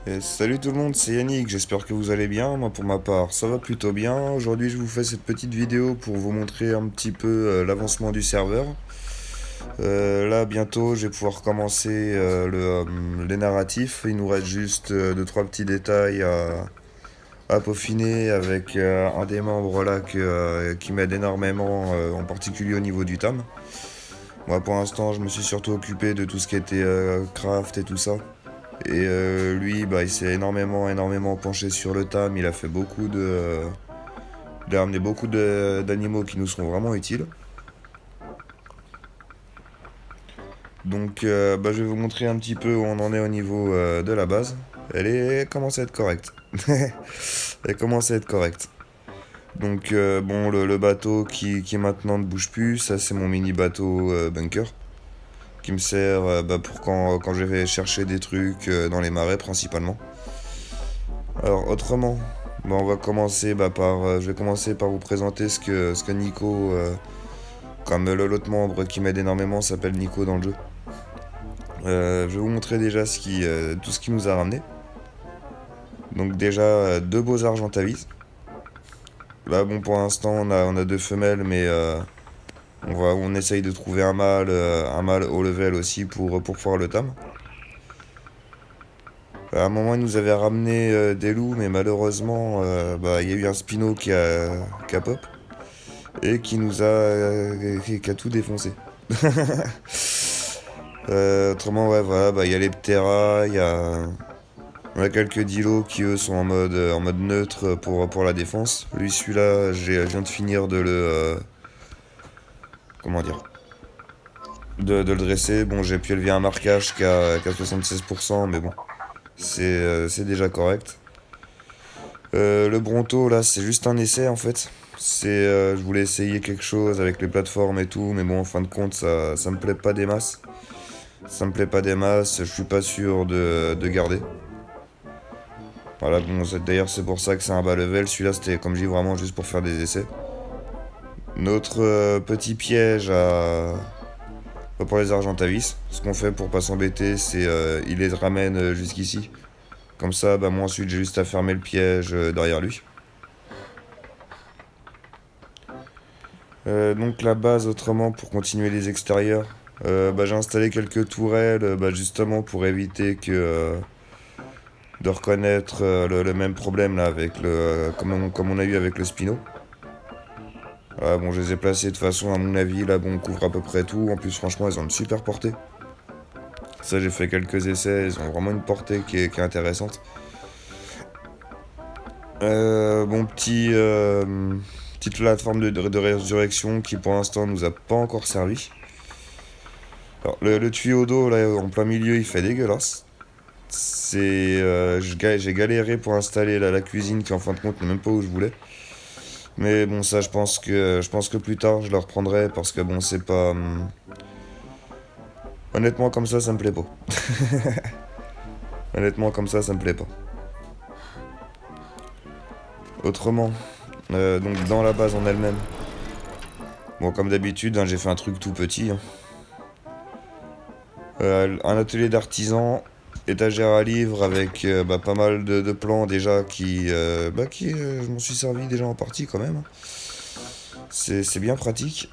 Et salut tout le monde, c'est Yannick, j'espère que vous allez bien. Moi pour ma part, ça va plutôt bien. Aujourd'hui, je vous fais cette petite vidéo pour vous montrer un petit peu l'avancement du serveur. Là, bientôt, je vais pouvoir commencer les narratifs. Il nous reste juste deux, trois petits détails à peaufiner avec un des membres là qui m'aide énormément, en particulier au niveau du TAM. Moi, pour l'instant, je me suis surtout occupé de tout ce qui était craft et tout ça. Et lui, bah, il s'est énormément penché sur le tam. Il a fait il a ramené beaucoup d'animaux qui nous sont vraiment utiles. Donc, bah, je vais vous montrer un petit peu où on en est au niveau de la base. Elle commence à être correcte. Elle commence à être correcte. Donc, bon, le bateau qui maintenant ne bouge plus, ça c'est mon mini bateau bunker. Qui me sert bah, pour quand je vais chercher des trucs dans les marais principalement. Alors autrement, bah, on va commencer je vais commencer par vous présenter ce que Nico, comme l'autre membre qui m'aide énormément s'appelle Nico dans le jeu. Je vais vous montrer déjà tout ce qui nous a ramené. Donc déjà deux beaux argentavis. Là bon pour l'instant on a deux femelles mais on essaye de trouver un mâle au level aussi pour pouvoir le tam. À un moment, il nous avait ramené des loups, mais malheureusement, bah, il y a eu un spino qui a pop et qui a tout défoncé. Autrement, ouais, voilà, bah, il y a les pteras, on a quelques dilos qui eux sont en mode neutre pour la défense. Lui, celui-là, je viens de finir comment dire, de le dresser. Bon, j'ai pu élever un marquage qu'à 76%, mais bon, c'est déjà correct. Le Bronto, là, c'est juste un essai en fait. Je voulais essayer quelque chose avec les plateformes et tout, mais bon, en fin de compte, ça me plaît pas des masses. Ça me plaît pas des masses, je suis pas sûr de garder. Voilà, bon, d'ailleurs, c'est pour ça que c'est un bas level. Celui-là, c'était, comme je dis, vraiment juste pour faire des essais. Notre petit piège pour les Argentavis. Ce qu'on fait pour pas s'embêter, c'est il les ramène jusqu'ici. Comme ça, bah, moi ensuite, j'ai juste à fermer le piège derrière lui. Donc la base autrement pour continuer les extérieurs, bah, j'ai installé quelques tourelles bah, justement pour éviter de reconnaître le même problème là avec comme on a eu avec le Spino. Bon je les ai placées de façon à mon avis là bon on couvre à peu près tout. En plus franchement elles ont une super portée. Ça j'ai fait quelques essais, elles ont vraiment une portée qui est intéressante. Bon petite plateforme de résurrection qui pour l'instant nous a pas encore servi. Alors, le tuyau d'eau là en plein milieu il fait dégueulasse. J'ai galéré pour installer la cuisine qui en fin de compte n'est même pas où je voulais. Mais bon ça je pense que plus tard je le reprendrai parce que bon c'est pas honnêtement comme ça me plaît pas. Honnêtement comme ça me plaît pas. Autrement donc dans la base en elle-même. Bon comme d'habitude hein, j'ai fait un truc tout petit. Hein. Un atelier d'artisan, étagère à livres avec bah, pas mal de plans déjà je m'en suis servi déjà en partie quand même. C'est bien pratique.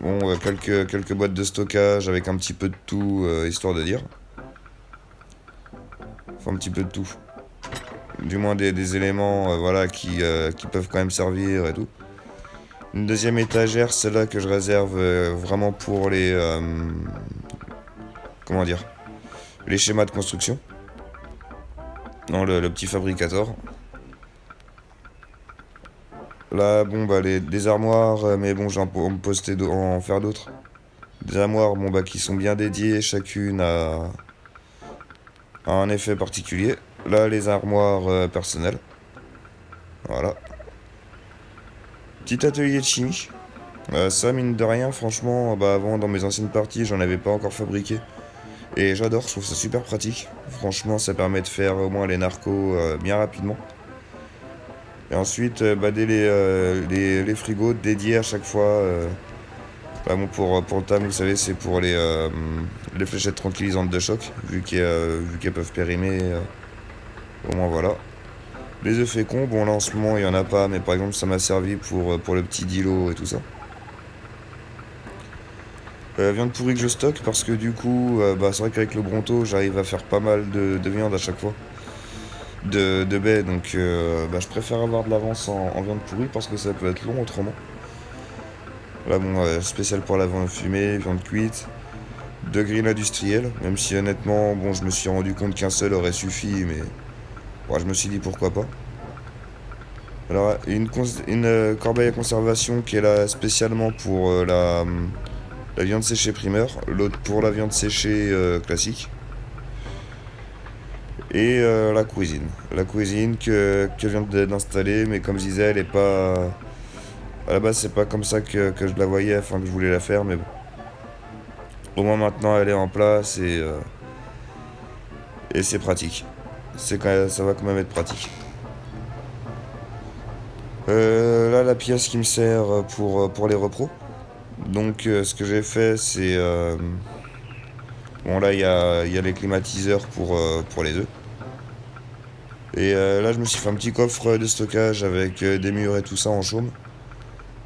Bon, quelques boîtes de stockage avec un petit peu de tout, histoire de dire. Enfin, un petit peu de tout. Du moins des éléments voilà, qui peuvent quand même servir et tout. Une deuxième étagère, celle-là que je réserve vraiment pour comment dire, les schémas de construction. Non, le petit fabricator. Là, bon, bah, des armoires, mais bon, en faire d'autres. Des armoires, bon, bah, qui sont bien dédiées, chacune à un effet particulier. Là, les armoires personnelles. Voilà. Petit atelier de chimie. Ça, mine de rien, franchement, bah, avant, dans mes anciennes parties, j'en avais pas encore fabriqué. Et j'adore, je trouve ça super pratique. Franchement, ça permet de faire au moins les narcos bien rapidement. Et ensuite, bah, les frigos dédiés à chaque fois. Bah, bon, pour le TAM, vous savez, c'est pour les fléchettes tranquillisantes de choc, vu qu'elles peuvent périmer. Au moins voilà. Les œufs féconds, bon là en ce moment il y en a pas, mais par exemple ça m'a servi pour le petit dilo et tout ça. Viande pourrie que je stocke parce que du coup, bah, c'est vrai qu'avec le Bronto j'arrive à faire pas mal de viande à chaque fois. De baies, donc bah, je préfère avoir de l'avance en viande pourrie parce que ça peut être long autrement. Là bon, spécial pour la viande fumée, viande cuite. De grill industriel, même si honnêtement, bon, je me suis rendu compte qu'un seul aurait suffi, mais bon, je me suis dit pourquoi pas. Alors, une corbeille à conservation qui est là spécialement pour la viande séchée primeur, l'autre pour la viande séchée classique. Et la cuisine. La cuisine que je viens d'installer, mais comme je disais, elle est pas. À la base, c'est pas comme ça que je la voyais, enfin que je voulais la faire, mais bon. Au moins maintenant, elle est en place et c'est pratique. Ça va quand même être pratique. Là, la pièce qui me sert pour les repros. Donc, ce que j'ai fait, c'est. Bon, là, il y a les climatiseurs pour les œufs. Et là, je me suis fait un petit coffre de stockage avec des murs et tout ça en chaume.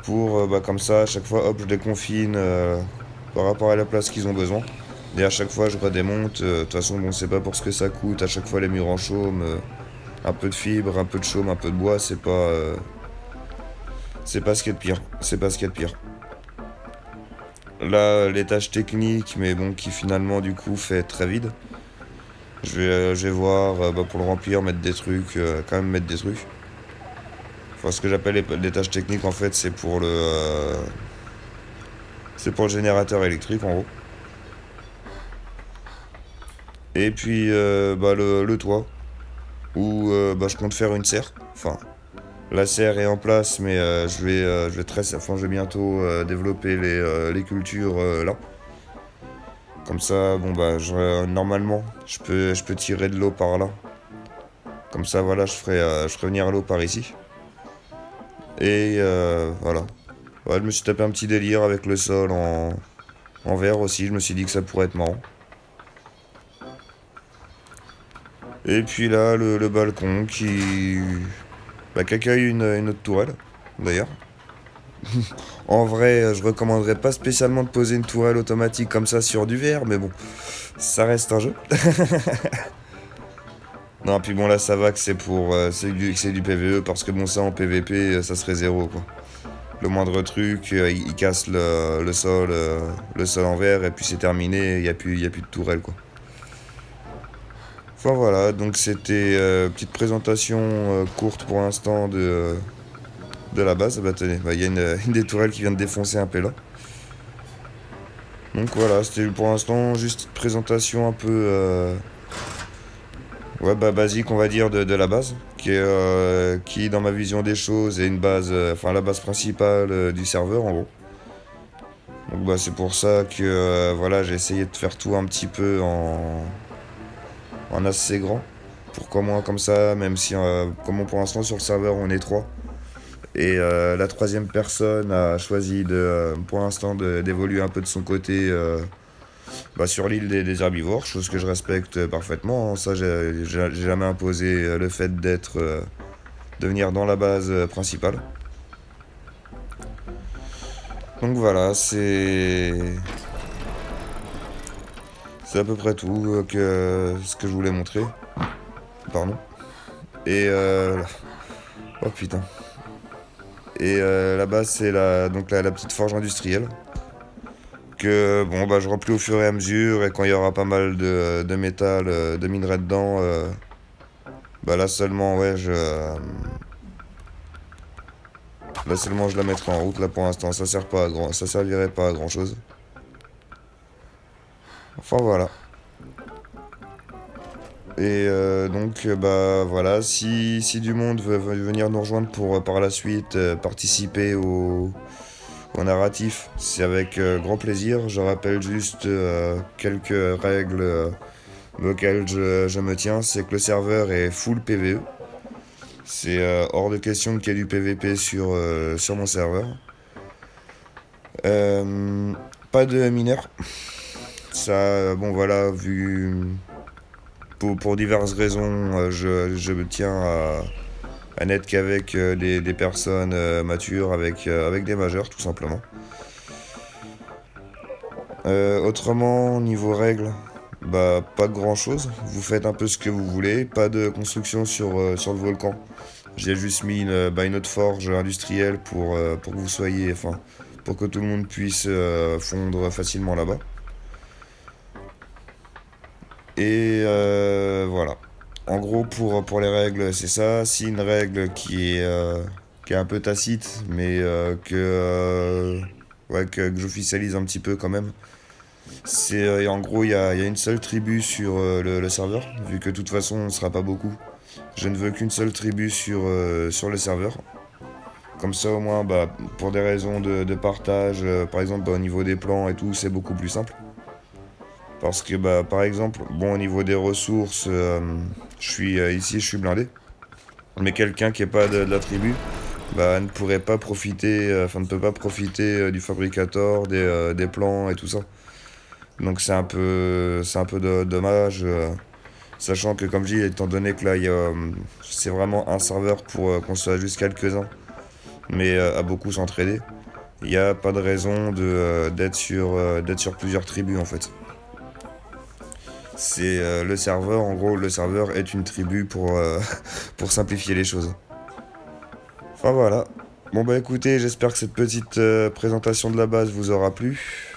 Pour, bah, comme ça, à chaque fois, hop, je les confine par rapport à la place qu'ils ont besoin. Et à chaque fois, je redémonte. De toute façon, bon, c'est pas pour ce que ça coûte. À chaque fois, les murs en chaume. Un peu de fibre, un peu de chaume, un peu de bois, c'est pas ce qu'il y a de pire. C'est pas ce qu'il y a de pire. Là, les tâches techniques, mais bon, qui finalement, du coup, fait très vide. Je vais voir, bah, pour le remplir, mettre des trucs, quand même mettre des trucs. Enfin, ce que j'appelle les tâches techniques, en fait, c'est pour le générateur électrique, en gros. Et puis, bah, le toit, où bah, je compte faire une serre. Enfin, la serre est en place, mais je vais bientôt développer les cultures là. Comme ça, bon bah, normalement, je peux tirer de l'eau par là. Comme ça, voilà, je ferai venir l'eau par ici. Et voilà. Ouais, je me suis tapé un petit délire avec le sol en verre aussi. Je me suis dit que ça pourrait être marrant. Et puis là, le balcon qui accueille une autre tourelle, d'ailleurs. En vrai, je recommanderais pas spécialement de poser une tourelle automatique comme ça sur du verre, mais bon, ça reste un jeu. Non, puis bon, là, ça va que c'est du PVE, parce que bon, ça en PVP, ça serait zéro, quoi. Le moindre truc, il casse le sol en verre, et puis c'est terminé, il y a plus de tourelle, quoi. Enfin voilà, donc c'était petite présentation courte pour l'instant de la base. Bah tenez, bah, il y a une des tourelles qui vient de défoncer un peu là. Donc voilà, c'était pour l'instant juste une présentation un peu ouais, bah, basique, on va dire, de la base, qui dans ma vision des choses est une base, enfin la base principale du serveur en gros. Donc bah c'est pour ça que voilà, j'ai essayé de faire tout un petit peu en assez grand. Pour comment comme ça, même si comment pour l'instant sur le serveur on est trois. Et la troisième personne a choisi pour l'instant d'évoluer un peu de son côté bah, sur l'île des herbivores, chose que je respecte parfaitement. Ça, j'ai jamais imposé le fait de venir dans la base principale. Donc voilà, c'est à peu près tout ce que je voulais montrer. Pardon. Et oh putain. Et là-bas, c'est la petite forge industrielle. Que bon, bah, je remplis au fur et à mesure. Et quand il y aura pas mal de métal, de minerais dedans, bah là seulement, ouais, là seulement je la mettrai en route. Là pour l'instant, ça servirait pas à grand chose. Enfin voilà. Et donc, bah voilà, si du monde veut venir nous rejoindre pour par la suite participer au narratif, c'est avec grand plaisir. Je rappelle juste quelques règles auxquelles je me tiens. C'est que le serveur est full PVE. C'est hors de question qu'il y ait du PVP sur mon serveur. Euh, Pas de mineurs. Ça, bon voilà, pour diverses raisons, je me tiens à n'être qu'avec des personnes matures, avec des majeurs, tout simplement. Autrement, niveau règles, bah pas grand chose. Vous faites un peu ce que vous voulez. Pas de construction sur le volcan. J'ai juste mis une autre forge industrielle pour que vous soyez, enfin, pour que tout le monde puisse fondre facilement là-bas. Et voilà. En gros, pour les règles, c'est ça. Si une règle qui est un peu tacite, mais ouais, que j'officialise un petit peu quand même. C'est en gros, il y a une seule tribu sur le serveur, vu que de toute façon, on ne sera pas beaucoup. Je ne veux qu'une seule tribu sur le serveur. Comme ça, au moins, bah, pour des raisons de partage, par exemple, bah, au niveau des plans et tout, c'est beaucoup plus simple. Parce que, bah, par exemple, bon, au niveau des ressources, ici, je suis blindé. Mais quelqu'un qui est pas de la tribu, bah, ne pourrait pas profiter, enfin, ne peut pas profiter du fabricator, des plans et tout ça. Donc c'est un peu dommage, sachant que comme je dis, étant donné que là, c'est vraiment un serveur pour qu'on soit juste quelques-uns, mais à beaucoup s'entraider, il n'y a pas de raison d'être sur plusieurs tribus en fait. C'est le serveur, en gros, le serveur est une tribu pour simplifier les choses. Enfin voilà. Bon bah écoutez, j'espère que cette petite présentation de la base vous aura plu.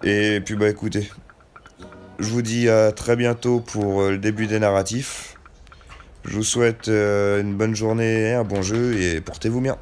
Et puis bah écoutez, je vous dis à très bientôt pour le début des narratifs. Je vous souhaite une bonne journée, un bon jeu et portez-vous bien.